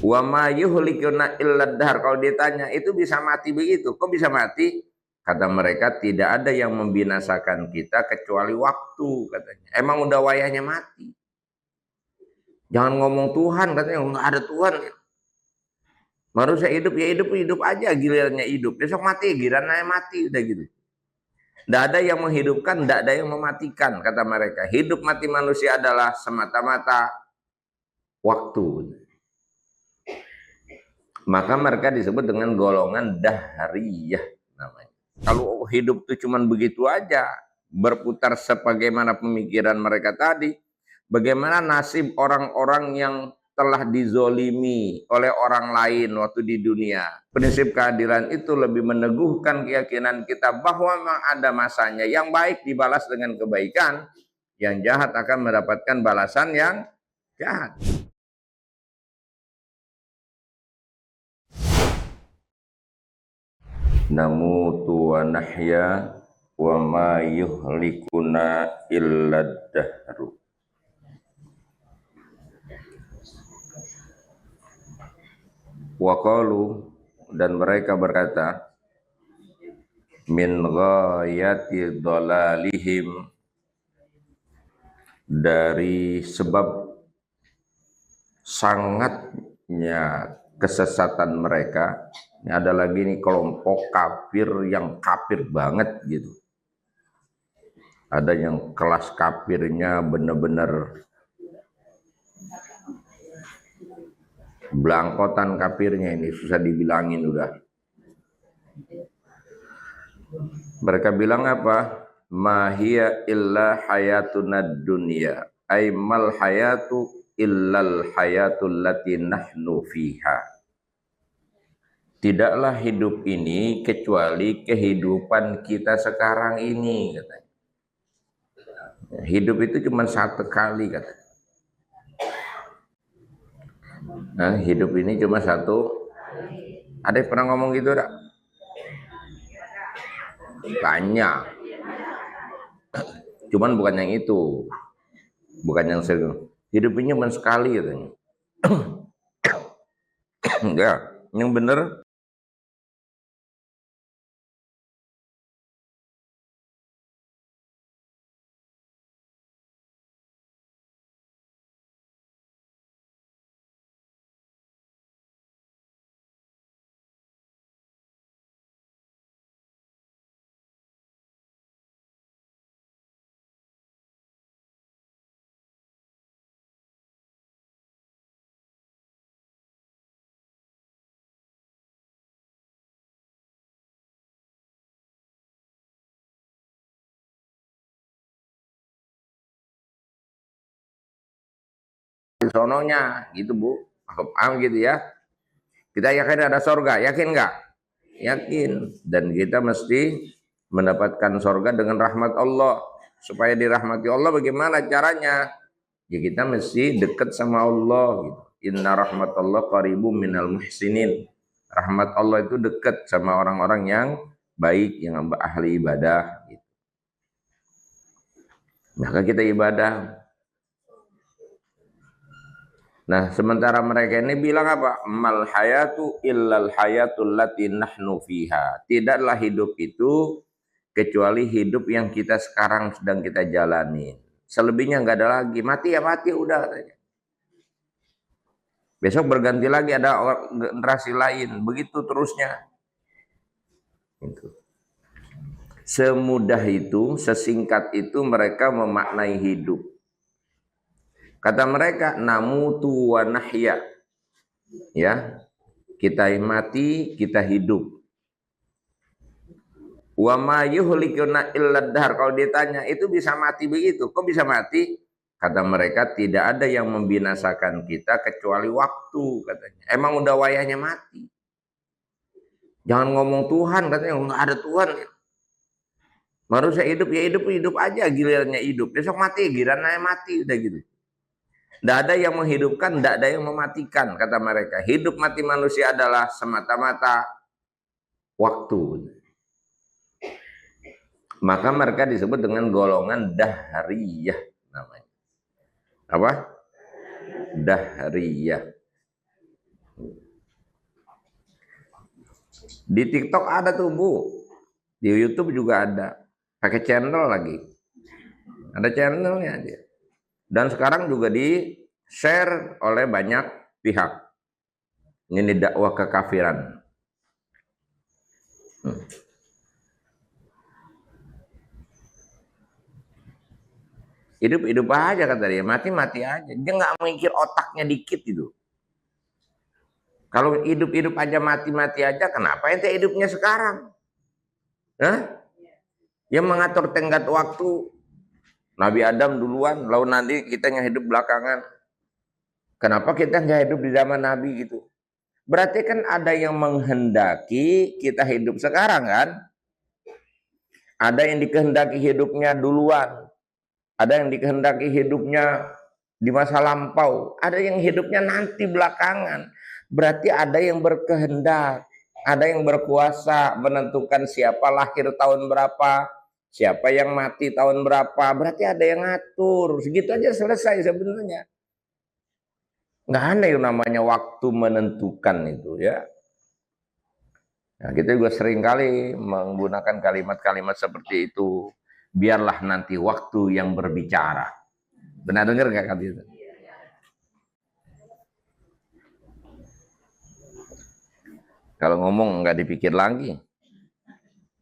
Wa ma yuhlikuna illa dahar. Kalau ditanya itu bisa mati begitu, kok bisa mati? Kata mereka, tidak ada yang membinasakan kita kecuali waktu, katanya. Emang udah wayahnya mati. Jangan ngomong Tuhan, katanya nggak ada Tuhan. Manusia hidup ya hidup aja, gilirannya hidup. Besok mati, gilirannya mati, udah gitu. Tidak ada yang menghidupkan, tidak ada yang mematikan, kata mereka. Hidup mati manusia adalah semata-mata waktu. Maka mereka disebut dengan golongan dahriyah namanya. Kalau hidup itu cuma begitu aja, berputar sebagaimana pemikiran mereka tadi, bagaimana nasib orang-orang yang telah dizolimi oleh orang lain waktu di dunia. Prinsip keadilan itu lebih meneguhkan keyakinan kita bahwa memang ada masanya yang baik dibalas dengan kebaikan, yang jahat akan mendapatkan balasan yang jahat. Namutu wa nahya wa ma yuhlikuna illa dahru. Wa qalu, dan mereka berkata, min ghayati dhalalihim, dari sebab sangatnya kesesatan mereka. Ini ada lagi nih kelompok kafir yang kafir banget gitu. Ada yang kelas kafirnya bener-bener belangkotan kafirnya, ini susah dibilangin udah. Mereka bilang apa? Ma hiya illa hayatunad dunya, ay mal hayatu illal hayatul lati nahnu fiha. Tidaklah hidup ini kecuali kehidupan kita sekarang ini, katanya. Hidup itu cuma satu kali, katanya. Nah, hidup ini cuma satu. Ada yang pernah ngomong gitu enggak? Banyak. Cuman bukan yang itu. Bukan yang sering. Hidup ini cuma sekali, katanya. Enggak, yang bener. Sononya gitu Bu, paham gitu ya. Kita yakin ada sorga, yakin nggak? Yakin. Dan kita mesti mendapatkan sorga dengan rahmat Allah. Supaya dirahmati Allah bagaimana caranya? Ya kita mesti dekat sama Allah gitu. Inna rahmatullah qaribum minal muhsinin. Rahmat Allah itu dekat sama orang-orang yang baik, yang ahli ibadah gitu. Maka kita ibadah. Nah, sementara mereka ini bilang apa? Mal hayatu illal hayatul lati nahnu fiha. Tidaklah hidup itu kecuali hidup yang kita sekarang sedang kita jalani. Selebihnya nggak ada lagi. Mati ya mati udah katanya. Besok berganti lagi, ada generasi lain. Begitu terusnya. Itu. Semudah itu, sesingkat itu mereka memaknai hidup. Kata mereka, namutu wa nahya. Ya, kita mati, kita hidup. Wa ma yuhlikuna illa dahar. Kalau ditanya, itu bisa mati begitu, kok bisa mati? Kata mereka, tidak ada yang membinasakan kita kecuali waktu, katanya. Emang udah wayahnya mati. Jangan ngomong Tuhan, katanya nggak ada Tuhan. Manusia hidup ya hidup aja, gilirannya hidup. Besok mati, gilirannya mati, udah gitu. Tidak ada yang menghidupkan, tidak ada yang mematikan, kata mereka. Hidup mati manusia adalah semata-mata waktu. Maka mereka disebut dengan golongan dahriyah namanya. Apa? Dahriyah. Di TikTok ada tuh Bu, di YouTube juga ada, pakai channel lagi, ada channelnya dia. Dan sekarang juga di share oleh banyak pihak. Ini dakwah kekafiran. Hidup-hidup aja kata dia, mati-mati aja. Dia nggak mikir otaknya dikit itu. Kalau hidup-hidup aja mati-mati aja, kenapa ente hidupnya sekarang? Hah? Yang mengatur tenggat waktu, Nabi Adam duluan, lalu nanti kita yang hidup belakangan. Kenapa kita nggak hidup di zaman Nabi gitu? Berarti kan ada yang menghendaki kita hidup sekarang kan? Ada yang dikehendaki hidupnya duluan. Ada yang dikehendaki hidupnya di masa lampau. Ada yang hidupnya nanti belakangan. Berarti ada yang berkehendak. Ada yang berkuasa menentukan siapa lahir tahun berapa, siapa yang mati tahun berapa. Berarti ada yang ngatur. Segitu aja selesai sebenarnya. Nggak ada yang namanya waktu menentukan itu ya. Nah, kita juga sering kali menggunakan kalimat-kalimat seperti itu. Biarlah nanti waktu yang berbicara. Benar dengar nggak kata itu? Kalau ngomong nggak dipikir lagi.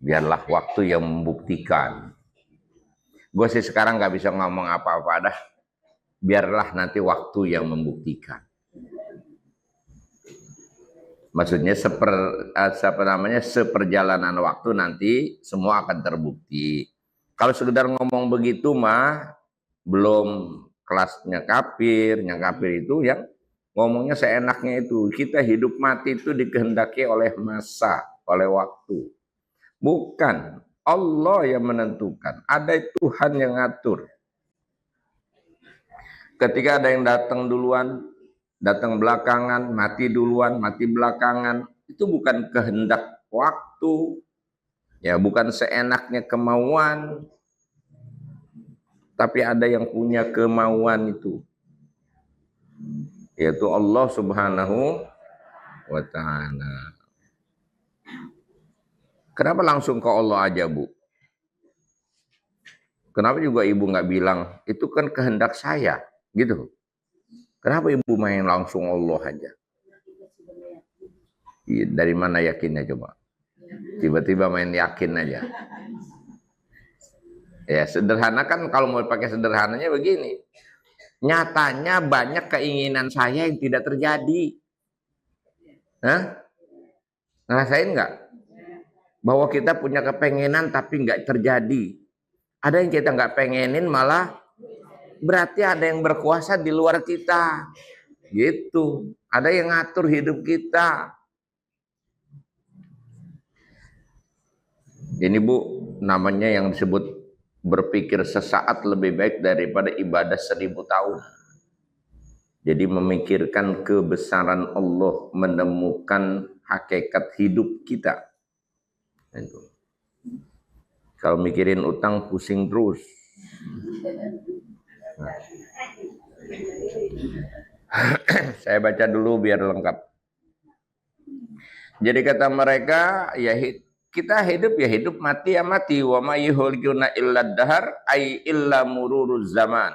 Biarlah waktu yang membuktikan. Gue sih sekarang nggak bisa ngomong apa-apa dah. Biarlah nanti waktu yang membuktikan. Maksudnya seperjalanan waktu nanti semua akan terbukti. Kalau sekedar ngomong begitu mah belum kelasnya kafir. Yang kafir itu yang ngomongnya seenaknya itu. Kita hidup mati itu dikehendaki oleh masa, oleh waktu. Bukan Allah yang menentukan. Ada Tuhan yang ngatur. Ketika ada yang datang duluan, datang belakangan, mati duluan, mati belakangan, itu bukan kehendak waktu, ya bukan seenaknya kemauan, tapi ada yang punya kemauan itu, yaitu Allah Subhanahu wa Ta'ala. Kenapa langsung ke Allah aja Bu? Kenapa juga Ibu nggak bilang itu kan kehendak saya, gitu? Kenapa Ibu main langsung Allah aja? Dari mana yakinnya coba? Tiba-tiba main yakin aja. Ya sederhana kan, kalau mau pakai sederhananya begini. Nyatanya banyak keinginan saya yang tidak terjadi. Hah? Ngerasain nggak? Bahwa kita punya kepengenan tapi nggak terjadi. Ada yang kita nggak pengenin malah berarti ada yang berkuasa di luar kita. Gitu. Ada yang ngatur hidup kita. Ini Bu, namanya yang disebut berpikir sesaat lebih baik daripada ibadah 1000 tahun. Jadi memikirkan kebesaran Allah, menemukan hakikat hidup kita. Itu. Kalau mikirin utang pusing terus. Nah. Saya baca dulu biar lengkap. Jadi kata mereka, ya kita hidup ya hidup, mati ya mati. Wa ma yuhlikuna illa dahar ay illa mururuz zaman.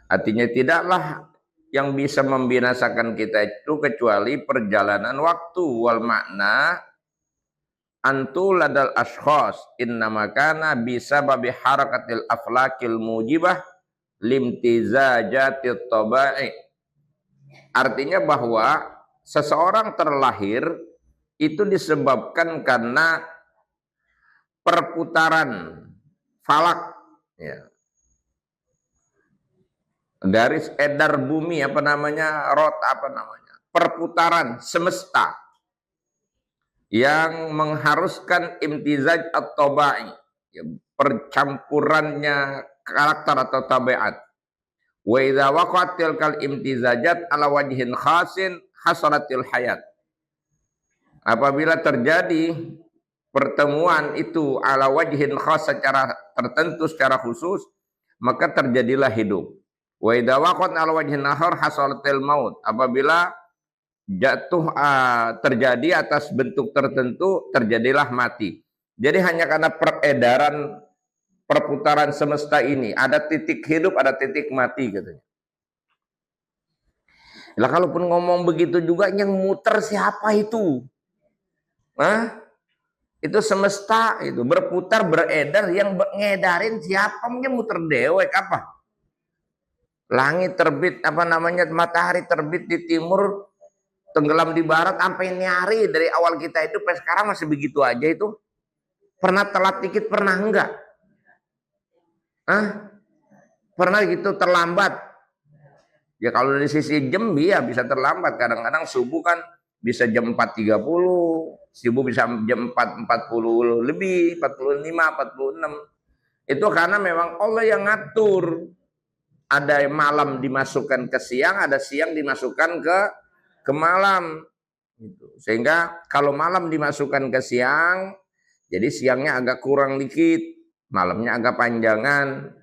Artinya tidaklah yang bisa membinasakan kita itu kecuali perjalanan waktu. Wal makna antu ladal ashkhas innama kana bisababi harakatil aflakil mujibah limtizajatit tabai. Artinya bahwa seseorang terlahir itu disebabkan karena perputaran falak, ya. Garis edar bumi, apa namanya, perputaran semesta yang mengharuskan imtizaj at-tabai, ya, percampurannya karakter atau tabiat. Wa idza waqa'atil kal imtizajat ala wajhin khasin hasaratil hayat. Apabila terjadi pertemuan itu ala wajhin khas, secara tertentu, secara khusus, maka terjadilah hidup. Wa idza waqa'at ala wajhin akhar hasaratil maut. Apabila jatuh terjadi atas bentuk tertentu, terjadilah mati. Jadi hanya karena peredaran perputaran semesta ini ada titik hidup, ada titik mati katanya. Lah kalaupun ngomong begitu juga yang muter siapa itu? Hah? Itu semesta itu berputar beredar, yang ngedarin siapa? Mungkin muter dewek apa? Langit terbit apa namanya, matahari terbit di timur, tenggelam di barat, sampai nyari dari awal kita itu sampai sekarang masih begitu aja itu. Pernah telat dikit, pernah enggak? Hah? Pernah gitu terlambat? Ya kalau dari sisi jam ya bisa terlambat. Kadang-kadang subuh kan bisa jam 4.30, subuh bisa jam 4.40 lebih, 45, 46. Itu karena memang Allah yang ngatur. Ada malam dimasukkan ke siang, ada siang dimasukkan ke malam. Sehingga kalau malam dimasukkan ke siang, jadi siangnya agak kurang dikit, malamnya agak panjangan.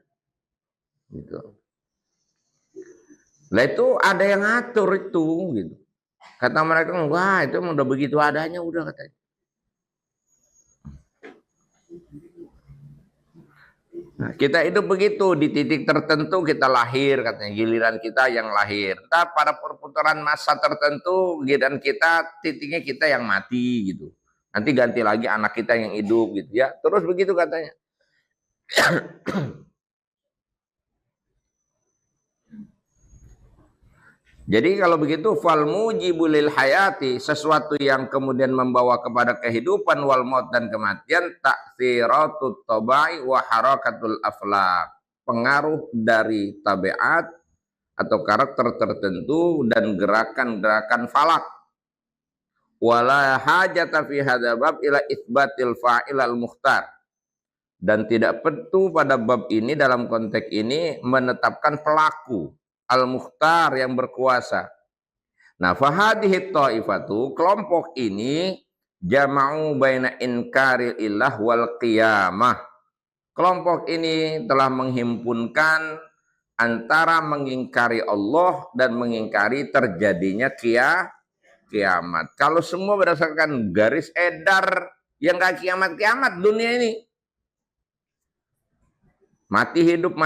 Gitu. Lah itu ada yang ngatur itu, gitu. Kata mereka, wah itu udah begitu adanya, udah katanya. Nah, kita itu begitu, di titik tertentu kita lahir, katanya, giliran kita yang lahir. Entah pada perputaran masa tertentu, giliran kita, titiknya kita yang mati, gitu. Nanti ganti lagi anak kita yang hidup, gitu ya. Terus begitu katanya. Jadi kalau begitu fal mujibulil hayati, sesuatu yang kemudian membawa kepada kehidupan wal maut dan kematian, ta'tsiratut tabai wa harakatul aflaq. Pengaruh dari tabiat atau karakter tertentu dan gerakan-gerakan falak. Wala hajata fi hadzal bab ila itsbatil fa'il al mukhtar. Dan tidak perlu pada bab ini, dalam konteks ini, menetapkan pelaku al-mukhtar yang berkuasa. Nah, fahadhihi ta'ifatu, kelompok ini jama'u baina inkaril ilah wal qiyamah. Kelompok ini telah menghimpunkan antara mengingkari Allah dan mengingkari terjadinya kiamat. Kalau semua berdasarkan garis edar yang gak kiamat-kiamat dunia ini, mati hidup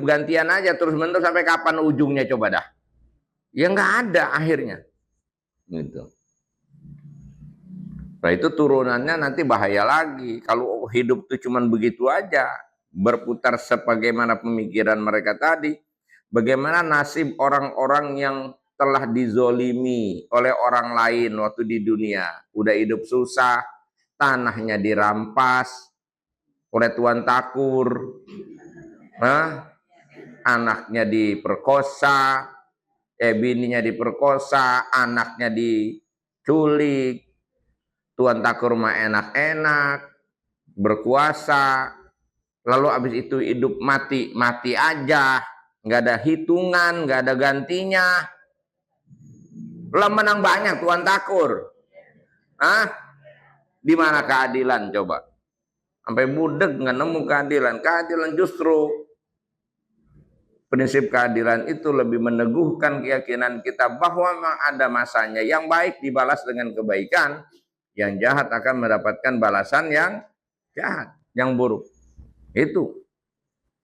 gantian aja terus menerus, sampai kapan ujungnya coba dah? Ya nggak ada akhirnya. Gitu. Nah itu turunannya nanti bahaya lagi. Kalau hidup itu cuman begitu aja, berputar sebagaimana pemikiran mereka tadi, bagaimana nasib orang-orang yang telah dizolimi oleh orang lain waktu di dunia, udah hidup susah, tanahnya dirampas oleh Tuan Takur, anaknya diperkosa, bininya diperkosa, anaknya diculik, Tuan Takur mah enak-enak, berkuasa, lalu habis itu hidup mati aja, nggak ada hitungan, nggak ada gantinya. Lah menang banyak Tuan Takur. Di mana keadilan coba? Sampai budek nggak nemu keadilan. Keadilan justru, prinsip keadilan itu lebih meneguhkan keyakinan kita bahwa memang ada masanya. Yang baik dibalas dengan kebaikan, yang jahat akan mendapatkan balasan yang jahat, yang buruk. Itu